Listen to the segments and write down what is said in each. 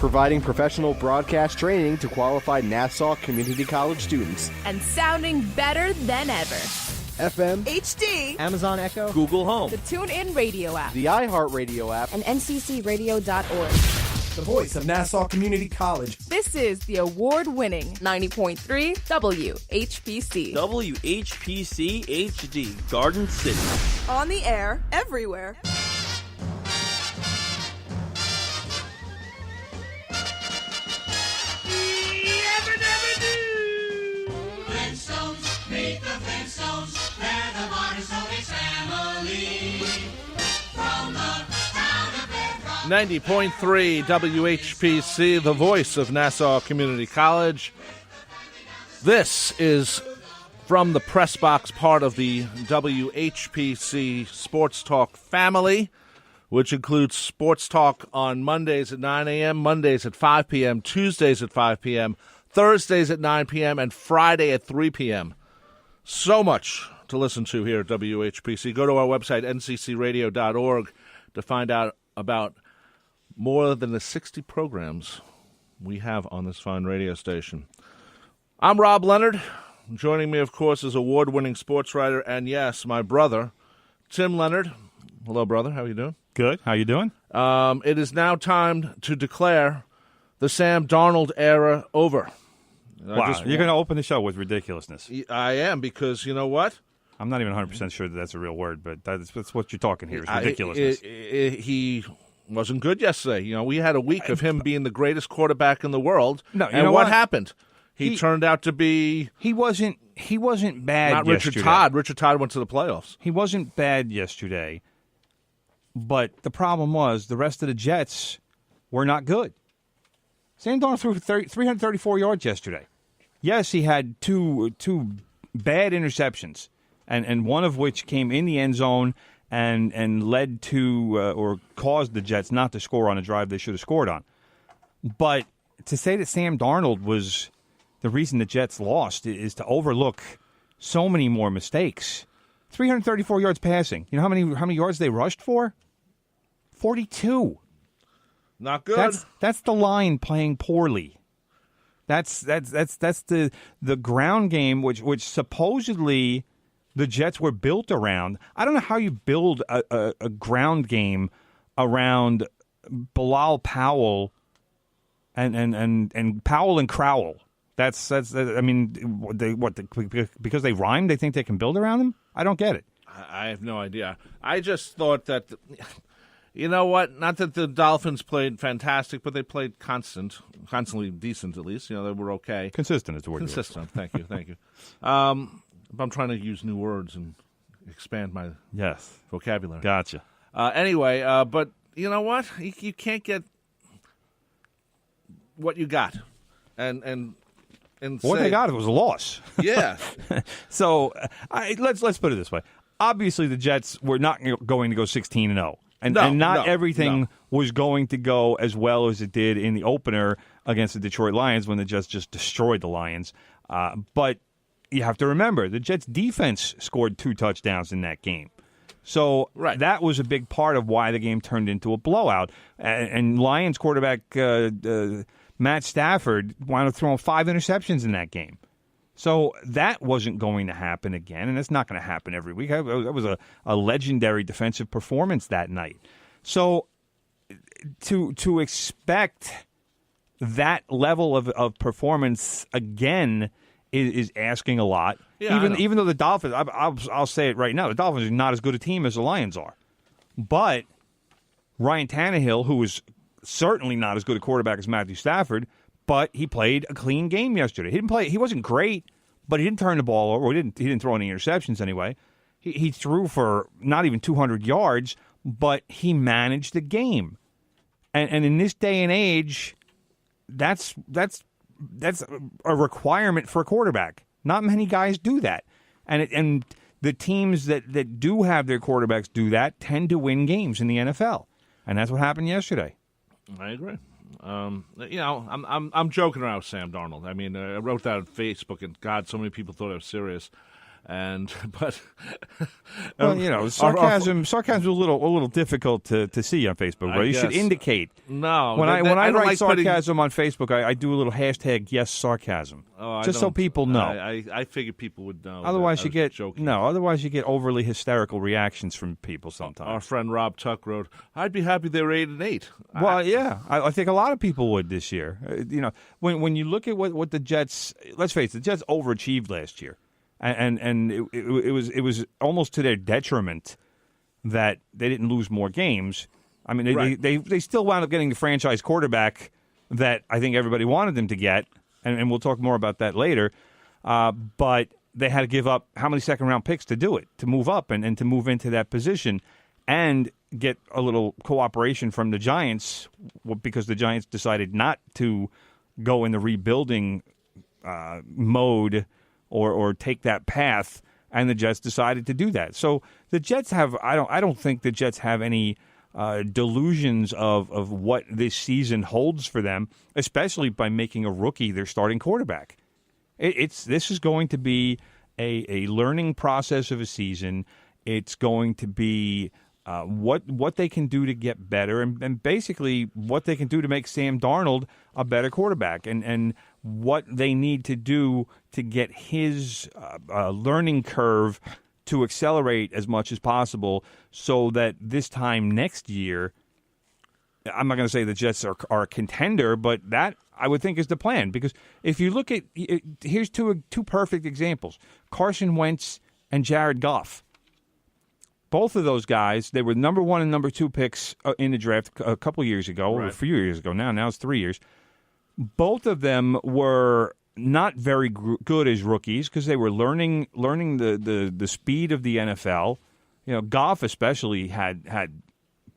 providing professional broadcast training to qualified Nassau Community College students. And sounding better than ever. FM, HD, Amazon Echo, Google Home, the TuneIn Radio app, the iHeartRadio app, and nccradio.org. The voice of Nassau Community College. This is the award-winning 90.3 WHPC. WHPC HD, Garden City. On the air, everywhere. Flintstones, meet the Flintstones. They're the modern Stone Age family. From the 90.3 WHPC, the voice of Nassau Community College. This is from the Press Box, part of the WHPC Sports Talk family, which includes Sports Talk on Mondays at 9 a.m., Mondays at 5 p.m., Tuesdays at 5 p.m., Thursdays at 9 p.m., and Friday at 3 p.m. So much to listen to here at WHPC. Go to our website, nccradio.org, to find out about more than the 60 programs we have on this fine radio station. I'm Rob Leonard. Joining me, of course, is award-winning sports writer and, yes, my brother, Tim Leonard. Hello, brother. How are you doing? Good. How you doing? It is now time to declare the Sam Darnold era over. Wow, you're going to open the show with ridiculousness. I am, because you know what? I'm not even 100% sure that that's a real word, but that's what you're talking here, is ridiculousness. He wasn't good yesterday. You know, we had a week of him being the greatest quarterback in the world. No, and what happened? He turned out to be... He wasn't bad not yesterday. Richard Todd. Richard Todd went to the playoffs. He wasn't bad yesterday, but the problem was the rest of the Jets were not good. Sam Darnold threw 334 yards yesterday. Yes, he had two bad interceptions, and one of which came in the end zone and led to or caused the Jets not to score on a drive they should have scored on. But to say that Sam Darnold was the reason the Jets lost is to overlook so many more mistakes. 334 yards passing. You know how many yards they rushed for? 42. Not good. That's the line playing poorly. That's the ground game which supposedly the Jets were built around. I don't know how you build a ground game around Bilal Powell and Powell and Crowell. That's I mean, because they rhyme, they think they can build around them? I don't get it. I have no idea. I just thought that, you know what? Not that the Dolphins played fantastic, but they played constantly decent at least. You know, they were okay. Consistent is the word. Consistent. Thank you. I'm trying to use new words and expand my vocabulary. Gotcha. Anyway, but you know what? You can't get what you got, and what they got was a loss. Yeah. So let's put it this way. Obviously, the Jets were not going to go 16-0, and not everything was going to go as well as it did in the opener against the Detroit Lions when the Jets just destroyed the Lions. But you have to remember, the Jets' defense scored 2 touchdowns in that game. So that was a big part of why the game turned into a blowout. And Lions quarterback Matt Stafford wound up throwing 5 interceptions in that game. So that wasn't going to happen again, and it's not going to happen every week. That was a legendary defensive performance that night. So to expect that level of performance again is asking a lot. Yeah, even though the Dolphins, I'll say it right now, the Dolphins are not as good a team as the Lions are. But Ryan Tannehill, who is certainly not as good a quarterback as Matthew Stafford, but he played a clean game yesterday. He wasn't great, but he didn't turn the ball over. He didn't throw any interceptions anyway. He threw for not even 200 yards, but he managed the game. And in this day and age, that's a requirement for a quarterback. Not many guys do that. And the teams that do have their quarterbacks do that tend to win games in the NFL. And that's what happened yesterday. I agree. I'm joking around with Sam Darnold. I mean, I wrote that on Facebook, and God, so many people thought I was serious. But well, sarcasm is a little difficult to see on Facebook. Right? You should indicate. No, when I write like sarcasm on Facebook, I do a little hashtag yes sarcasm, just so people know. I figured people would know. Otherwise, you get joking. Otherwise, you get overly hysterical reactions from people sometimes. Our friend Rob Tuck wrote, "I'd be happy they were 8-8." Well, yeah, I think a lot of people would this year. When you look at what the Jets, let's face it, the Jets overachieved last year. And it was almost to their detriment that they didn't lose more games. I mean, they still wound up getting the franchise quarterback that I think everybody wanted them to get, and we'll talk more about that later. But they had to give up how many second-round picks to do it, to move up and to move into that position, and get a little cooperation from the Giants because the Giants decided not to go in the rebuilding mode or take that path, and the Jets decided to do that. So the Jets have I don't think the Jets have any delusions of what this season holds for them, especially by making a rookie their starting quarterback. This is going to be a learning process of a season. It's going to be what they can do to get better, and basically what they can do to make Sam Darnold a better quarterback, and what they need to do to get his learning curve to accelerate as much as possible, so that this time next year, I'm not going to say the Jets are a contender, but that I would think is the plan. Because if you look at here's two perfect examples: Carson Wentz and Jared Goff. Both of those guys, they were number 1 and number 2 picks in the draft a couple years ago, or a few years ago now. Now it's 3 years. Both of them were not very good as rookies because they were learning the speed of the NFL. Goff especially had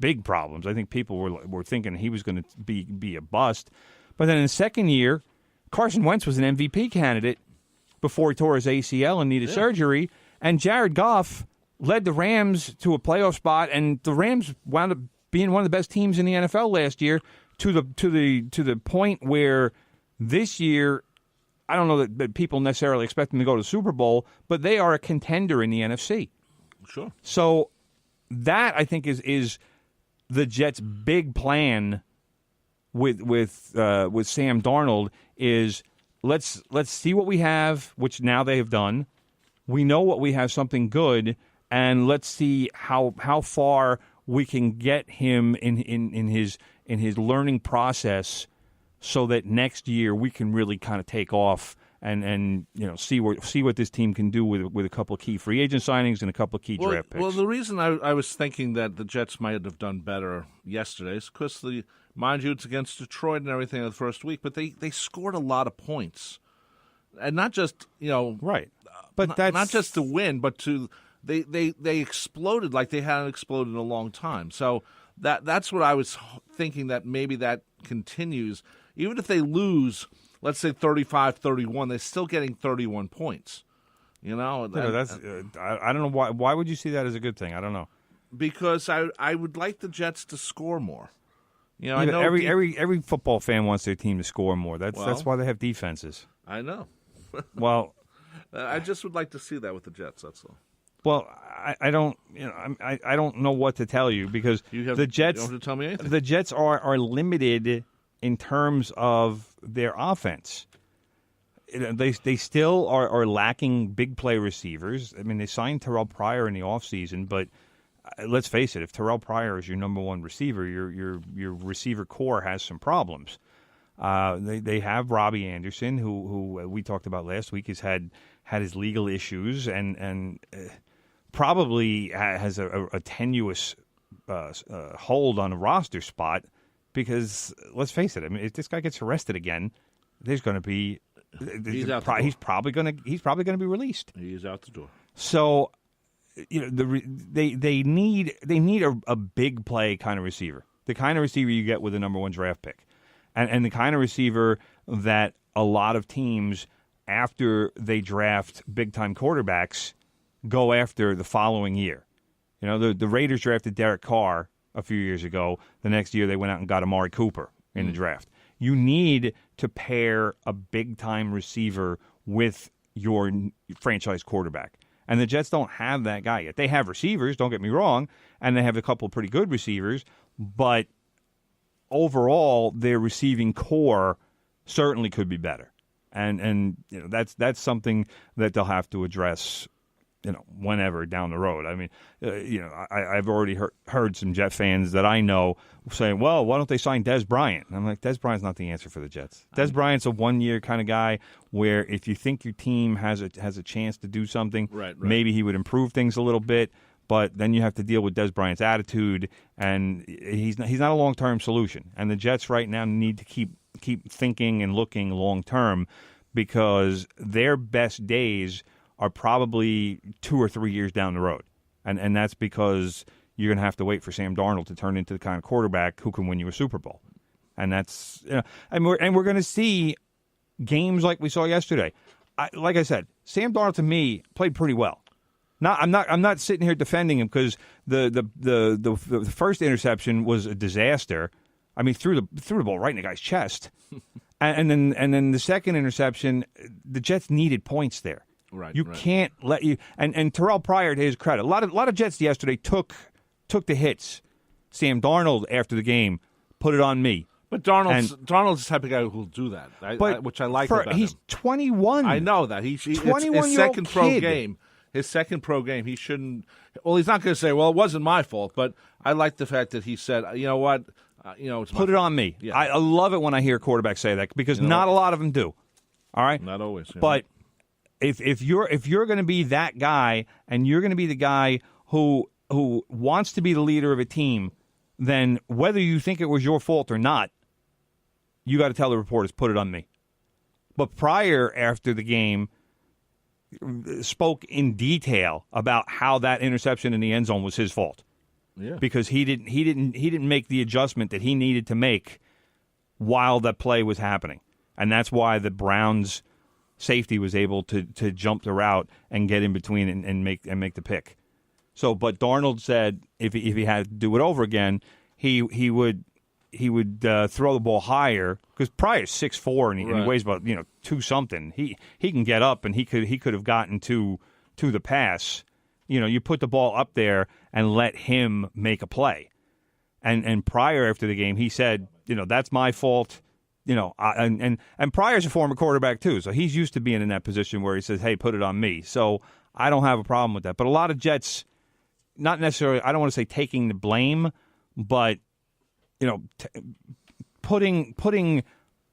big problems. I think people were thinking he was going to be a bust. But then in the second year, Carson Wentz was an MVP candidate before he tore his ACL and needed surgery, and Jared Goff led the Rams to a playoff spot, and the Rams wound up being one of the best teams in the NFL last year to the point where this year, I don't know that people necessarily expect them to go to the Super Bowl, but they are a contender in the NFC. Sure. So that, I think, is the Jets' big plan with Sam Darnold is let's see what we have, which now they have done. We know what we have, something good. And let's see how far we can get him in his learning process, so that next year we can really kind of take off and see what this team can do with a couple of key free agent signings and a couple of key draft picks. Well, the reason I was thinking that the Jets might have done better yesterday is because mind you, it's against Detroit and everything in the first week, but they scored a lot of points, and not just right, but that's not just to win, but to They exploded like they hadn't exploded in a long time. So that's what I was thinking, that maybe that continues. Even if they lose, let's say 35-31, they're still getting 31 points. I don't know why. Why would you see that as a good thing? I don't know. Because I would like the Jets to score more. I know every football fan wants their team to score more. That's why they have defenses. I know. Well, I just would like to see that with the Jets. That's all. Well, I don't, I don't know what to tell you, because the Jets. You don't have to tell me anything. The Jets are limited in terms of their offense. They still are lacking big play receivers. I mean, they signed Terrell Pryor in the offseason, but let's face it, if Terrell Pryor is your number 1 receiver, your receiver core has some problems. They have Robbie Anderson, who we talked about last week, has had his legal issues and probably has a tenuous hold on a roster spot, because let's face it, I mean, if this guy gets arrested again, there's going to be he's probably going to be released. He's out the door. So they need a big play kind of receiver, the kind of receiver you get with a number 1 draft pick, and the kind of receiver that a lot of teams, after they draft big-time quarterbacks, go after the following year. The Raiders drafted Derek Carr a few years ago. The next year they went out and got Amari Cooper in the draft. You need to pair a big-time receiver with your franchise quarterback. And the Jets don't have that guy yet. They have receivers, don't get me wrong, and they have a couple of pretty good receivers, but overall, their receiving core certainly could be better. And that's something that they'll have to address, whenever down the road. I mean, I've already heard some Jet fans that I know saying, well, why don't they sign Dez Bryant? And I'm like, Dez Bryant's not the answer for the Jets. Dez Bryant's a one-year kind of guy where if you think your team has a chance to do something, right. maybe he would improve things a little bit, but then you have to deal with Dez Bryant's attitude, and he's not a long-term solution. And the Jets right now need to keep thinking and looking long-term because their best days are probably 2 or 3 years down the road. And that's because you're going to have to wait for Sam Darnold to turn into the kind of quarterback who can win you a Super Bowl. And that's and we're going to see games like we saw yesterday. Like I said, Sam Darnold to me played pretty well. I'm not sitting here defending him because the first interception was a disaster. I mean, threw the ball right in the guy's chest. and then the second interception, the Jets needed points there. Right, you can't let you and Terrell Pryor, to his credit, a lot of Jets yesterday took the hits. Sam Darnold after the game put it on me. But Darnold's the type of guy who'll do that, which I like about him. He's 21. I know that he's 21-year-old his second pro kid. game. His second pro game, he shouldn't. Well, he's not going to say, "Well, it wasn't my fault," but I like the fact that he said, "You know what? It's put it on me." Yeah. I love it when I hear quarterbacks say that because not a lot of them do. All right, not always. But if you're going to be that guy and you're going to be the guy who wants to be the leader of a team, then whether you think it was your fault or not, you got to tell the reporters, "Put it on me." But Pryor, after the game, spoke in detail about how that interception in the end zone was his fault. Yeah. Because he didn't make the adjustment that he needed to make while that play was happening. And that's why the Browns safety was able to jump the route and get in between and make the pick. So, but Darnold said if he had to do it over again, he would throw the ball higher because Pryor's 6'4" and he weighs about 2 something. He can get up and he could have gotten to the pass. You put the ball up there and let him make a play. And Pryor after the game he said, that's my fault. And Pryor's a former quarterback too, so he's used to being in that position where he says, "Hey, put it on me." So I don't have a problem with that. But a lot of Jets, not necessarily, I don't want to say taking the blame, but putting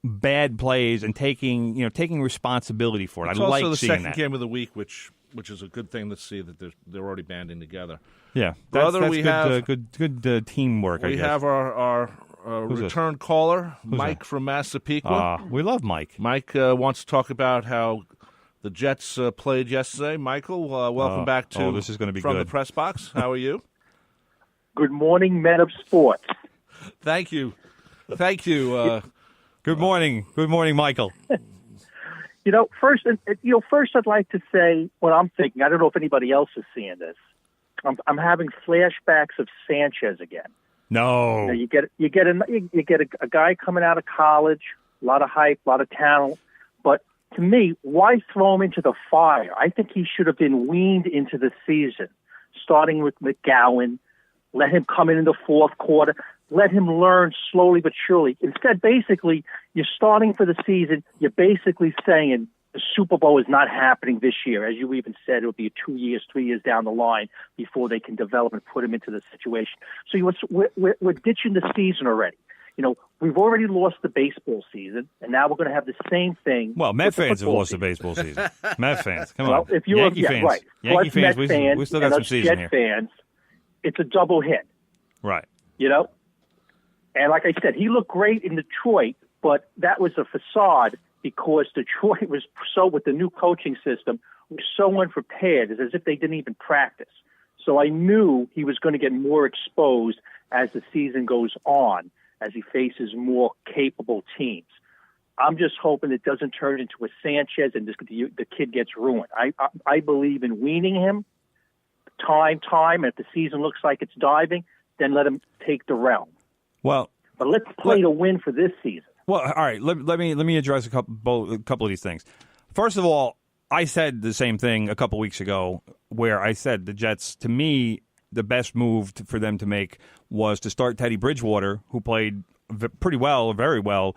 bad plays and taking responsibility for it. It's I like also seeing the second that. game of the week, which is a good thing to see that they're already banding together. Yeah, Brother, that's we good, have good teamwork. We have our return caller, Mike that? from Massapequa. We love Mike. Mike wants to talk about how the Jets played yesterday. Michael, welcome back to this is going to be from good. the press box. How are you? Good morning, men of sports. Thank you. Good morning, Michael. First I'd like to say what I'm thinking. I don't know if anybody else is seeing this. I'm having flashbacks of Sanchez again. No, You get a guy coming out of college, a lot of hype, a lot of talent, but to me, why throw him into the fire? I think he should have been weaned into the season, starting with McGowan. Let him come in the fourth quarter. Let him learn slowly but surely. Instead, basically, you're starting for the season. You're basically saying the Super Bowl is not happening this year. As you even said, it'll be 2 years, 3 years down the line before they can develop and put him into the situation. So we're ditching the season already. We've already lost the baseball season, and now we're going to have the same thing. Well, Met fans have lost the baseball season. Met fans, come on. If you're Yankee fans, right. Yankee Plus fans, Met fans, we still got and some us season Jet here. fans, it's a double hit. Right. And like I said, he looked great in Detroit, but that was a facade because Detroit was so, with the new coaching system, was so unprepared. It's as if they didn't even practice. So I knew he was going to get more exposed as the season goes on, as he faces more capable teams. I'm just hoping it doesn't turn into a Sanchez and the kid gets ruined. I believe in weaning him, time, and if the season looks like it's diving, then let him take the realm. Well, but let's play to win for this season. Well, all right. Let me address a couple of these things. First of all, I said the same thing a couple weeks ago, where I said the Jets, to me, the best move for them to make was to start Teddy Bridgewater, who played pretty well, or very well,